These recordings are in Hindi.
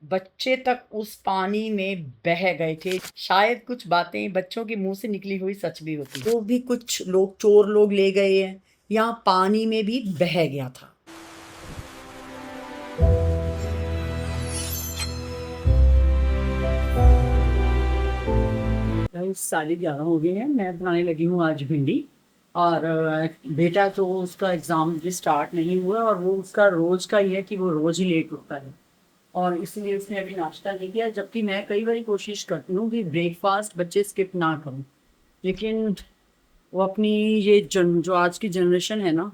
बच्चे तक उस पानी में बह गए थे। शायद कुछ बातें बच्चों के मुंह से निकली हुई सच भी होती। तो भी कुछ लोग, चोर लोग ले गए हैं या पानी में भी बह गया था। साढ़े 11 हो गए हैं। मैं बनाने लगी हूँ आज भिंडी। और बेटा तो उसका एग्ज़ाम भी स्टार्ट नहीं हुआ और वो उसका रोज़ का ये है कि वो रोज़ ही लेट उठता है और इसलिए उसने अभी नाश्ता नहीं किया। जबकि मैं कई बार कोशिश करती हूँ कि ब्रेकफास्ट बच्चे स्किप ना करूँ, लेकिन वो अपनी ये जो आज की जनरेशन है ना,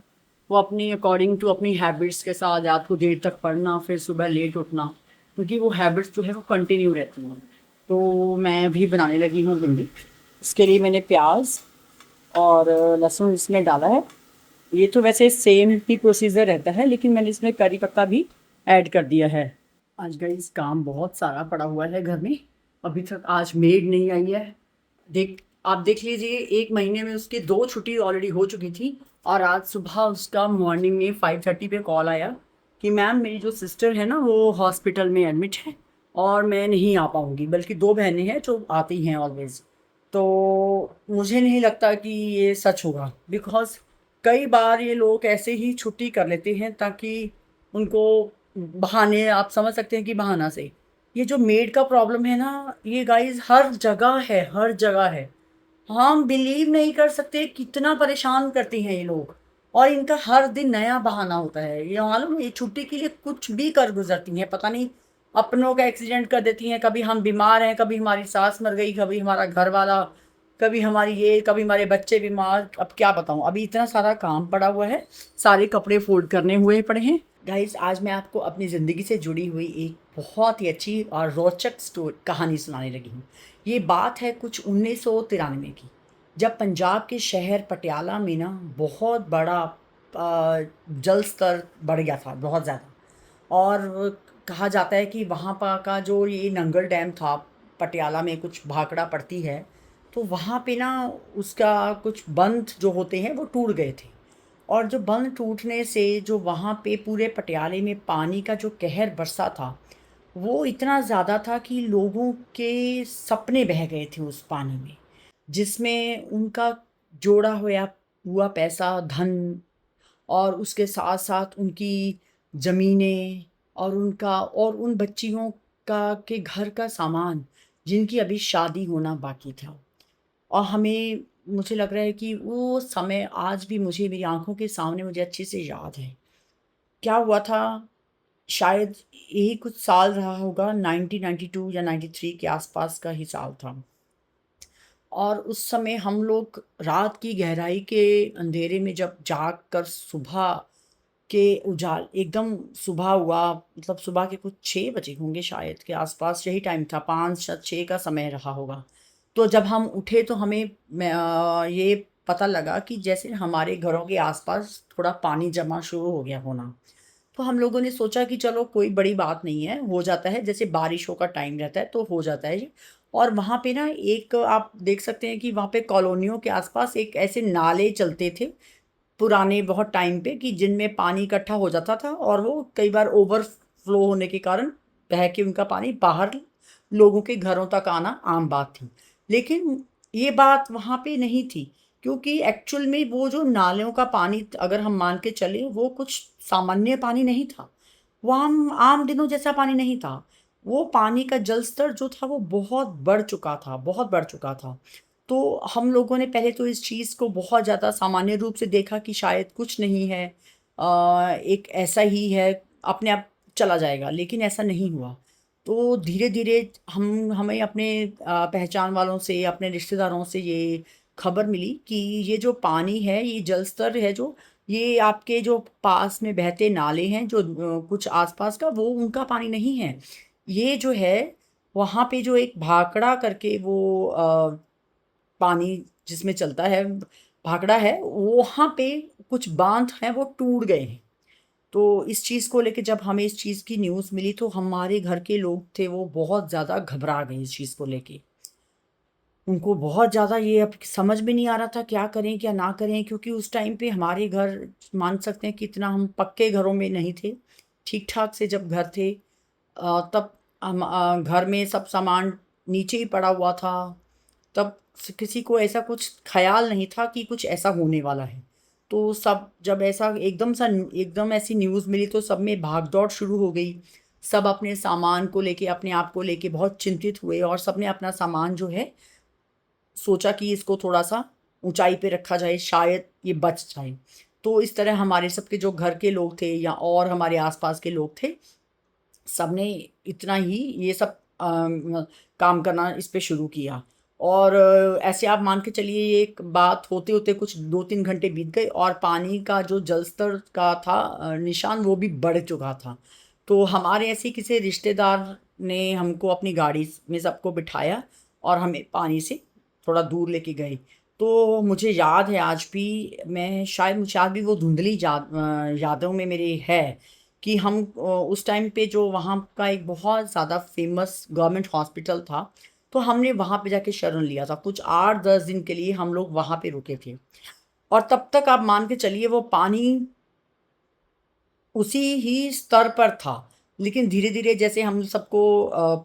वो अपनी अकॉर्डिंग टू अपनी हैबिट्स के साथ रात को देर तक पढ़ना, फिर सुबह लेट उठना, क्योंकि वो हैबिट्स जो है वो कंटिन्यू रहती हैं। तो मैं भी बनाने लगी हूँ भिंडी। इसके लिए मैंने प्याज और लहसुन इसमें डाला है। ये तो वैसे सेम ही प्रोसीजर रहता है, लेकिन मैंने इसमें करी पत्ता भी ऐड कर दिया है। आज गाइस काम बहुत सारा पड़ा हुआ है घर में। अभी तक आज मेड नहीं आई है। आप देख लीजिए, 1 महीने में उसकी 2 छुट्टी ऑलरेडी हो चुकी थी। और आज सुबह उसका मॉर्निंग में 5:30 पे कॉल आया कि मैम मेरी जो सिस्टर है ना वो हॉस्पिटल में एडमिट है और मैं नहीं आ पाऊँगी, बल्कि 2 बहनें हैं जो आती हैं ऑलवेज। तो मुझे नहीं लगता कि ये सच होगा, बिकॉज़ कई बार ये लोग ऐसे ही छुट्टी कर लेते हैं ताकि उनको बहाने, आप समझ सकते हैं कि बहाना से। ये जो मेड का प्रॉब्लम है ना, ये गाइस हर जगह है, हर जगह है। हम बिलीव नहीं कर सकते कितना परेशान करती हैं ये लोग। और इनका हर दिन नया बहाना होता है। ये मालूम, ये छुट्टी के लिए कुछ भी कर गुजरती हैं, पता नहीं अपनों का एक्सीडेंट कर देती हैं। कभी हम बीमार हैं, कभी हमारी सास मर गई, कभी हमारा घर वाला, कभी हमारी ये, कभी हमारे बच्चे बीमार। अब क्या बताऊं, अभी इतना सारा काम पड़ा हुआ है, सारे कपड़े फोल्ड करने हुए पड़े हैं। गाइस, आज मैं आपको अपनी ज़िंदगी से जुड़ी हुई एक बहुत ही अच्छी और रोचक कहानी सुनाने लगी हूँ। ये बात है कुछ 1993 की, जब पंजाब के शहर पटियाला में ना बहुत बड़ा जल स्तर बढ़ गया था, बहुत ज़्यादा। और कहा जाता है कि वहाँ पर का जो ये नंगल डैम था, पटियाला में कुछ भाखड़ा पड़ती है, तो वहाँ पे ना उसका कुछ बंध जो होते हैं वो टूट गए थे। और जो बंध टूटने से जो वहाँ पे पूरे पटियाले में पानी का जो कहर बरसा था, वो इतना ज़्यादा था कि लोगों के सपने बह गए थे उस पानी में, जिसमें उनका जोड़ा हुआ पैसा, धन, और उसके साथ-साथ उनकी ज़मीनें और उन बच्चियों का के घर का सामान, जिनकी अभी शादी होना बाकी था। और मुझे लग रहा है कि वो समय आज भी मुझे मेरी आँखों के सामने मुझे अच्छे से याद है। क्या हुआ था, शायद यही कुछ साल रहा होगा, 1992 या 93 के आस-पास का ही साल था। और उस समय हम लोग रात की गहराई के अंधेरे में जब जाग कर सुबह के उजाल एकदम सुबह हुआ, मतलब सुबह के कुछ 6 बजे होंगे शायद के आसपास, यही टाइम था, 5 या 6 का समय रहा होगा। तो जब हम उठे तो ये पता लगा कि जैसे हमारे घरों के आसपास थोड़ा पानी जमा शुरू हो गया होना। तो हम लोगों ने सोचा कि चलो कोई बड़ी बात नहीं है, हो जाता है, जैसे बारिशों का टाइम रहता है तो हो जाता है ये। और वहाँ पे ना एक आप देख सकते हैं कि वहाँ पे कॉलोनियों के आसपास एक ऐसे नाले चलते थे पुराने बहुत टाइम पे, कि जिनमें पानी इकट्ठा हो जाता था और वो कई बार ओवरफ्लो होने के कारण बह के उनका पानी बाहर लोगों के घरों तक आना आम बात थी। लेकिन ये बात वहाँ पे नहीं थी, क्योंकि एक्चुअल में वो जो नालियों का पानी, अगर हम मान के चले, वो कुछ सामान्य पानी नहीं था। वो आम आम दिनों जैसा पानी नहीं था। वो पानी का जल स्तर जो था वो बहुत बढ़ चुका था, बहुत बढ़ चुका था। तो हम लोगों ने पहले तो इस चीज़ को बहुत ज़्यादा सामान्य रूप से देखा कि शायद कुछ नहीं है, एक ऐसा ही है, अपने आप चला जाएगा, लेकिन ऐसा नहीं हुआ। तो धीरे-धीरे हमें अपने पहचान वालों से, अपने रिश्तेदारों से ये खबर मिली कि ये जो पानी है, ये जल स्तर है जो, ये आपके जो पास में बहते नाले हैं, जो कुछ आस-पास का, वो उनका पानी नहीं है। ये जो है, वहाँ पे जो एक भाखड़ा करके वो पानी जिसमें चलता है, भाखड़ा है, वहाँ पे कुछ बाँध हैं वो टूट गए हैं। तो इस चीज़ को लेके जब हमें इस चीज़ की न्यूज़ मिली तो हमारे घर के लोग थे वो बहुत ज़्यादा घबरा गए इस चीज़ को लेके। उनको बहुत ज़्यादा ये अब समझ में नहीं आ रहा था क्या करें, क्या ना करें, क्योंकि उस टाइम पे हमारे घर, मान सकते हैं कि इतना हम पक्के घरों में नहीं थे। ठीक-ठाक से जब घर थे, तब घर में सब सामान नीचे ही पड़ा हुआ था। तब किसी को ऐसा कुछ ख्याल नहीं था कि कुछ ऐसा होने वाला है। तो सब जब ऐसा एकदम ऐसी न्यूज़ मिली तो सब में भाग दौड़ शुरू हो गई। सब अपने सामान को लेके, अपने आप को लेके बहुत चिंतित हुए और सबने अपना सामान जो है सोचा कि इसको थोड़ा सा ऊंचाई पे रखा जाए, शायद ये बच जाए। तो इस तरह हमारे सबके जो घर के लोग थे या और हमारे आसपास के लोग थे, सबने इतना ही ये सब काम करना इस पे शुरू किया। और ऐसे आप मान के चलिए ये एक बात होते होते कुछ 2-3 घंटे बीत गए और पानी का जो जल स्तर का था निशान वो भी बढ़ चुका था। तो हमारे ऐसे किसी रिश्तेदार ने हमको अपनी गाड़ी में सबको बिठाया और हमें पानी से थोड़ा दूर लेके गए। तो मुझे याद है आज भी, मैं शायद मुझे आज भी वो धुंधली यादों में मेरे है कि हम उस टाइम पे जो वहाँ का एक बहुत ज़्यादा फेमस गवर्नमेंट हॉस्पिटल था, तो हमने वहाँ पे जाके शरण लिया था। कुछ 8-10 दिन के लिए हम लोग वहाँ पे रुके थे और तब तक आप मान के चलिए वो पानी उसी ही स्तर पर था। लेकिन धीरे-धीरे जैसे हम सबको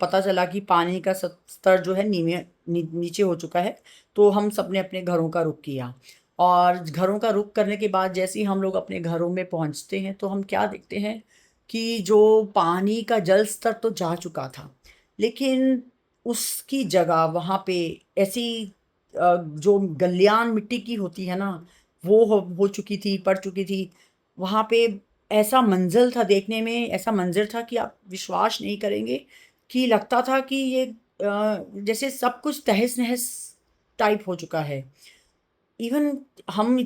पता चला कि पानी का स्तर जो है नीचे हो चुका है, तो हम सबने अपने घरों का रुख किया। और घरों का रुख करने के बाद जैसे ही हम लोग अपने घरों में पहुँचते हैं, तो हम क्या देखते हैं कि जो पानी का जल स्तर तो जा चुका था, लेकिन उसकी जगह वहाँ पे ऐसी जो गलियान मिट्टी की होती है ना, वो हो चुकी थी, पड़ चुकी थी। वहाँ पे ऐसा मंज़र था, देखने में ऐसा मंज़र था कि आप विश्वास नहीं करेंगे कि लगता था कि ये जैसे सब कुछ तहस-नहस टाइप हो चुका है। इवन हम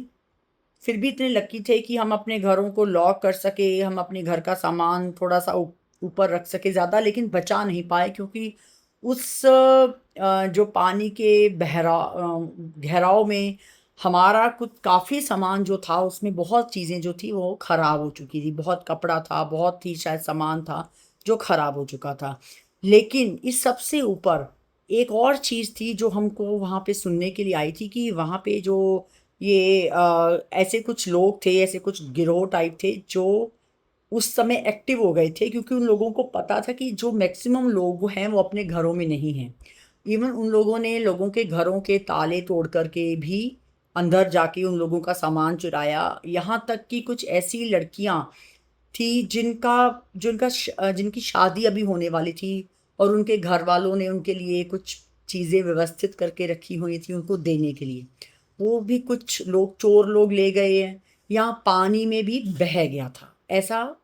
फिर भी इतने लकी थे कि हम अपने घरों को लॉक कर सके, हम अपने घर का सामान थोड़ा-सा ऊपर रख सके ज़्यादा, लेकिन बचा नहीं पाए क्योंकि उस जो पानी के गहराव में हमारा कुछ काफ़ी सामान जो था उसमें बहुत चीज़ें जो थी वो ख़राब हो चुकी थी। बहुत कपड़ा था, बहुत ही शायद सामान था जो ख़राब हो चुका था। लेकिन इस सबसे ऊपर एक और चीज़ थी जो हमको वहाँ पे सुनने के लिए आई थी कि वहाँ पे जो ये ऐसे कुछ लोग थे, ऐसे कुछ गिरोह टाइप थे जो उस समय एक्टिव हो गए थे क्योंकि उन लोगों को पता था कि जो मैक्सिमम लोग हैं वो अपने घरों में नहीं हैं। इवन उन लोगों ने लोगों के घरों के ताले तोड़ कर के भी अंदर जाके उन लोगों का सामान चुराया। यहाँ तक कि कुछ ऐसी लड़कियाँ थी जिनकी शादी अभी होने वाली थी और उनके घर वालों ने उनके लिए कुछ चीज़ें व्यवस्थित करके रखी हुई थी उनको देने के लिए। वो भी कुछ लोग, चोर लोग ले गए हैं या पानी में भी बह गया था। ऐसा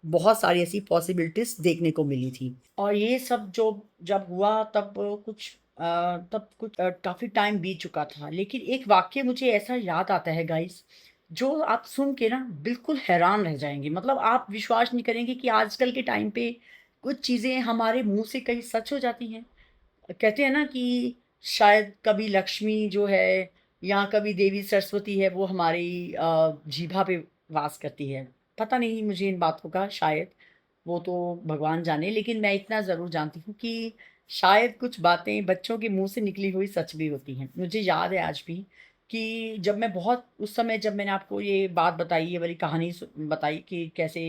बहुत सारी ऐसी पॉसिबिलिटीज़ देखने को मिली थी। और ये सब जो जब हुआ तब कुछ काफ़ी टाइम बीत चुका था। लेकिन एक वाक़या मुझे ऐसा याद आता है गाइस, जो आप सुन के ना बिल्कुल हैरान रह जाएँगे। मतलब आप विश्वास नहीं करेंगे कि आजकल के टाइम पे कुछ चीज़ें हमारे मुँह से कहीं सच हो जाती हैं। कहते हैं ना कि शायद कभी लक्ष्मी जो है या कभी देवी सरस्वती है वो हमारी जीभा पे वास करती है। पता नहीं मुझे इन बातों का, शायद वो तो भगवान जाने, लेकिन मैं इतना ज़रूर जानती हूँ कि शायद कुछ बातें बच्चों के मुँह से निकली हुई सच भी होती हैं। मुझे याद है आज भी कि जब मैं बहुत उस समय जब मैंने आपको ये बात बताई, ये वाली कहानी बताई कि कैसे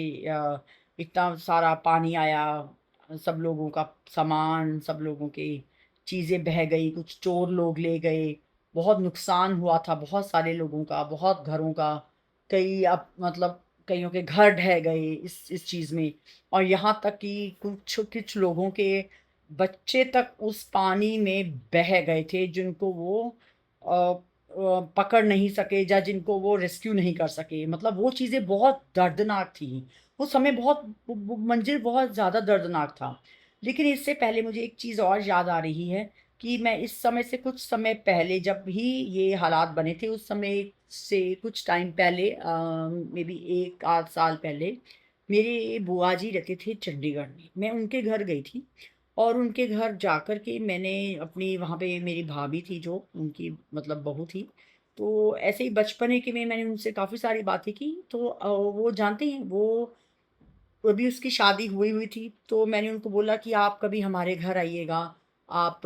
इतना सारा पानी आया, सब लोगों का सामान, सब लोगों की चीज़ें बह गई, कुछ चोर लोग ले गए, बहुत नुकसान हुआ था बहुत सारे लोगों का, बहुत घरों का। कई अब मतलब कइयों के घर ढह गए इस चीज़ में। और यहाँ तक कि कुछ कुछ लोगों के बच्चे तक उस पानी में बह गए थे जिनको वो पकड़ नहीं सके या जिनको वो रेस्क्यू नहीं कर सके। मतलब वो चीज़ें बहुत दर्दनाक थी। उस समय बहुत वो मंज़िल बहुत ज़्यादा दर्दनाक था। लेकिन इससे पहले मुझे एक चीज़ और याद आ रही है कि मैं इस समय से कुछ समय पहले जब भी ये हालात बने थे, उस समय से कुछ टाइम पहले मेबी 1 आध साल पहले मेरे बुआ जी रहते थे चंडीगढ़ में। मैं उनके घर गई थी और उनके घर जाकर के मैंने अपनी, वहाँ पे मेरी भाभी थी जो उनकी मतलब बहू थी। तो ऐसे ही बचपने के में मैंने उनसे काफ़ी सारी बातें की। तो वो जानते हैं वो अभी उसकी शादी हुई हुई थी। तो मैंने उनको बोला कि आप कभी हमारे घर आइएगा। आप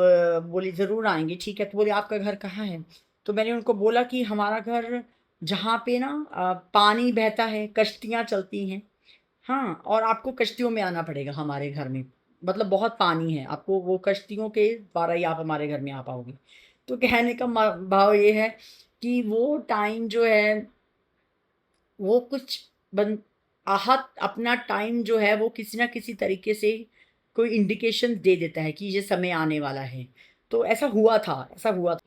बोले ज़रूर आएँगे, ठीक है। तो बोले आपका घर कहाँ है? तो मैंने उनको बोला कि हमारा घर जहाँ पे ना पानी बहता है, कश्तियाँ चलती हैं, हाँ, और आपको कश्तियों में आना पड़ेगा हमारे घर में। मतलब बहुत पानी है, आपको वो कश्तियों के द्वारा ही आप हमारे घर में आ पाओगे। तो कहने का भाव ये है कि वो टाइम जो है वो कुछ बन आहत अपना टाइम जो है वो किसी ना किसी तरीके से कोई इंडिकेशन दे देता है कि ये समय आने वाला है। तो ऐसा हुआ था।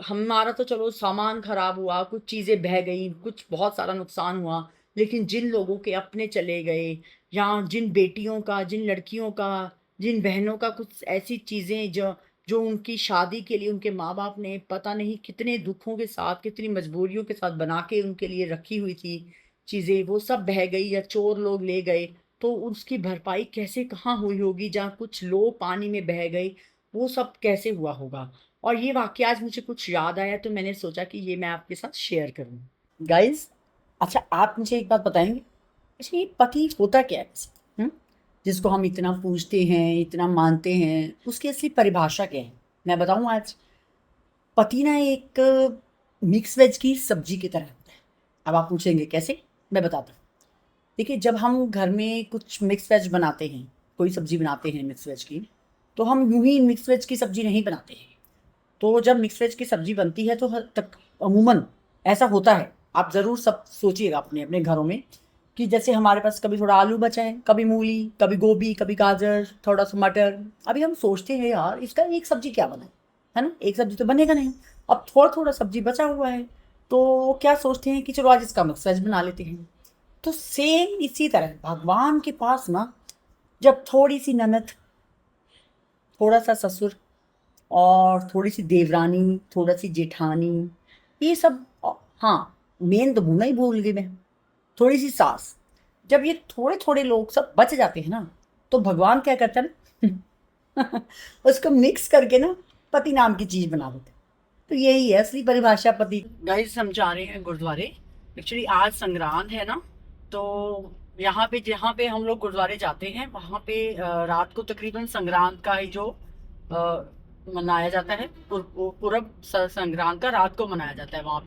हमारा तो चलो सामान खराब हुआ, कुछ चीज़ें बह गई, कुछ बहुत सारा नुकसान हुआ, लेकिन जिन लोगों के अपने चले गए या जिन बेटियों का, जिन लड़कियों का, जिन बहनों का कुछ ऐसी चीज़ें जो जो उनकी शादी के लिए उनके माँ बाप ने पता नहीं कितने दुखों के साथ, कितनी मजबूरियों के साथ बना के उनके लिए रखी हुई थी चीज़ें, वो सब बह गई या चोर लोग ले गए, तो उसकी भरपाई कैसे कहाँ हुई होगी, जहाँ कुछ लोग पानी में बह गए, वो सब कैसे हुआ होगा। और ये वाक़या आज मुझे कुछ याद आया तो मैंने सोचा कि ये मैं आपके साथ शेयर करूँ। गाइज़, अच्छा आप मुझे एक बात बताएँगे, अच्छा ये पति होता क्या है वैसे? हुँ? जिसको हम इतना पूजते हैं, इतना मानते हैं, उसकी असली परिभाषा क्या है? मैं बताऊँ आज? पति ना एक मिक्स वेज की सब्जी की तरह होता है। अब आप पूछेंगे कैसे? मैं बताता हूँ। देखिए, जब हम घर में कुछ मिक्स वेज बनाते हैं, कोई सब्जी बनाते हैं मिक्स वेज की, तो हम यूं ही मिक्स वेज की सब्जी नहीं बनाते हैं। तो जब मिक्स वेज की सब्जी बनती है तो हर तक अमूमन ऐसा होता है, आप ज़रूर सब सोचिएगा अपने अपने घरों में, कि जैसे हमारे पास कभी थोड़ा आलू बचा है, कभी मूली, कभी गोभी, कभी गाजर, थोड़ा सा मटर। अभी हम सोचते हैं यार इसका एक सब्जी क्या बनाए, है ना? एक सब्जी तो बनेगा नहीं। अब थोड़ा थोड़ा सब्जी बचा हुआ है, तो क्या सोचते हैं कि चलो आज इसका मिक्स वेज बना लेते हैं। तो सेम इसी तरह भगवान के पास ना, जब थोड़ी सी ननद, थोड़ा सा ससुर और थोड़ी सी देवरानी, थोड़ा सी जेठानी, ये सब, हाँ, मेन तो भूलना ही भूल गई मैं, थोड़ी सी सास, जब ये थोड़े थोड़े लोग सब बच जाते हैं ना, तो भगवान क्या करता है ना उसको मिक्स करके ना पति नाम की चीज बना देते हैं। तो यही है असली परिभाषा पति। गाइस, हम जा रहे हैं गुरुद्वारे। एक्चुअली आज संग्रांद है ना, तो यहाँ पे जहाँ पे हम लोग गुरुद्वारे जाते हैं वहाँ पे रात को तकरीबन संग्रांद का ही जो मनाया जाता है, पूरब संग्रांद का रात को मनाया जाता है वहाँ पे।